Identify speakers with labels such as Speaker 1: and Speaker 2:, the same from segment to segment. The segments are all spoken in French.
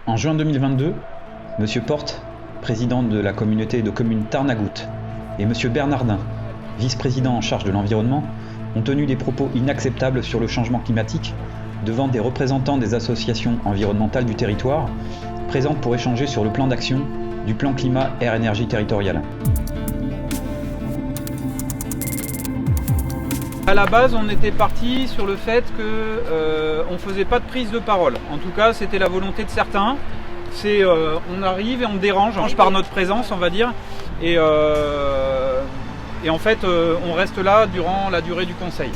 Speaker 1: En juin 2022, M. Porte, président de la communauté de communes Tarnagout, et M. Bernardin, vice-président en charge de l'environnement, ont tenu des propos inacceptables sur le changement climatique devant des représentants des associations environnementales du territoire, présentes pour échanger sur le plan d'action du plan climat air énergie territorial.
Speaker 2: À la base, on était parti sur le fait qu'on ne faisait pas de prise de parole. En tout cas, c'était la volonté de certains. On arrive et on dérange par notre présence, on va dire. Et en fait, on reste là durant la durée du conseil.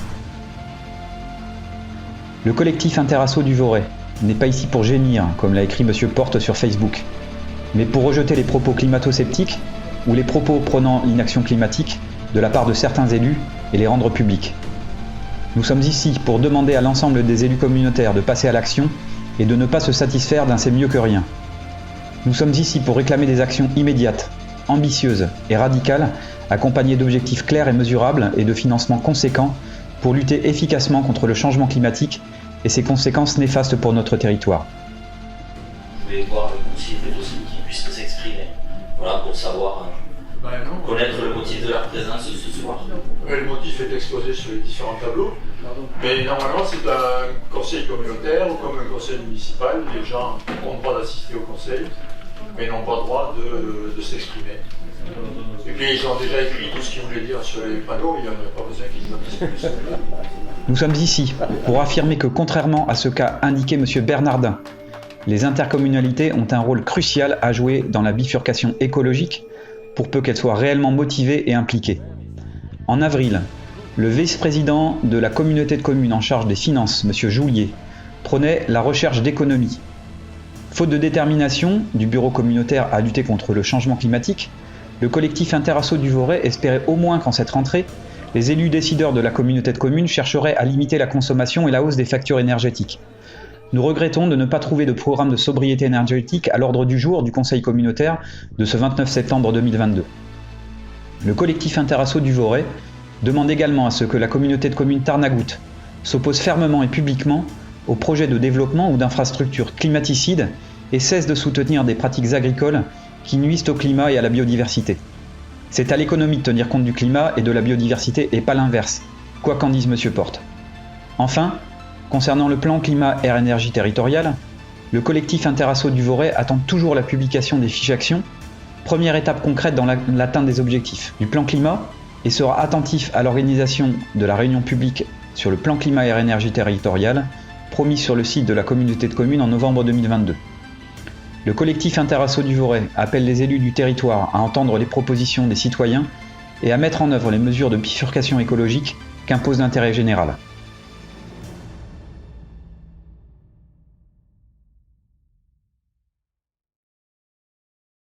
Speaker 1: Le collectif Interasso du Voret n'est pas ici pour gémir, comme l'a écrit M. Porte sur Facebook, mais pour rejeter les propos climato-sceptiques ou les propos prônant l'inaction climatique de la part de certains élus et les rendre publics. Nous sommes ici pour demander à l'ensemble des élus communautaires de passer à l'action et de ne pas se satisfaire d'un c'est mieux que rien. Nous sommes ici pour réclamer des actions immédiates, ambitieuses et radicales, accompagnées d'objectifs clairs et mesurables et de financements conséquents pour lutter efficacement contre le changement climatique et ses conséquences néfastes pour notre territoire.
Speaker 3: Je vais voir le motif des dossiers qui puissent s'exprimer. Voilà, pour savoir, connaître le motif de leur présence ce soir.
Speaker 4: Le motif est exposé sur les différents tableaux, mais normalement c'est un conseil communautaire ou comme un conseil municipal. Les gens ont le droit d'assister au conseil, mais n'ont pas le droit de s'exprimer. Et puis ils ont déjà écrit tout ce qu'ils voulaient dire sur les panneaux, il n'y en a pas besoin qu'ils en disent plus.
Speaker 1: Nous sommes ici pour affirmer que contrairement à ce qu'a indiqué M. Bernardin, les intercommunalités ont un rôle crucial à jouer dans la bifurcation écologique pour peu qu'elles soient réellement motivées et impliquées. En avril, le vice-président de la communauté de communes en charge des finances, M. Joulier, prônait la recherche d'économies. Faute de détermination du bureau communautaire à lutter contre le changement climatique, le collectif Interasso du Voret espérait au moins qu'en cette rentrée, les élus décideurs de la communauté de communes chercheraient à limiter la consommation et la hausse des factures énergétiques. Nous regrettons de ne pas trouver de programme de sobriété énergétique à l'ordre du jour du Conseil communautaire de ce 29 septembre 2022. Le collectif Interasso du Voret demande également à ce que la communauté de communes Tarnagout s'oppose fermement et publiquement aux projets de développement ou d'infrastructures climaticides et cesse de soutenir des pratiques agricoles qui nuisent au climat et à la biodiversité. C'est à l'économie de tenir compte du climat et de la biodiversité et pas l'inverse, quoi qu'en dise M. Porte. Enfin, concernant le plan climat air énergie territorial, le collectif Interasso du Voret attend toujours la publication des fiches actions, première étape concrète dans l'atteinte des objectifs du plan climat, et sera attentif à l'organisation de la réunion publique sur le plan climat air énergie territorial, promis sur le site de la communauté de communes en novembre 2022. Le collectif Interasso du Voret appelle les élus du territoire à entendre les propositions des citoyens et à mettre en œuvre les mesures de bifurcation écologique qu'impose l'intérêt général.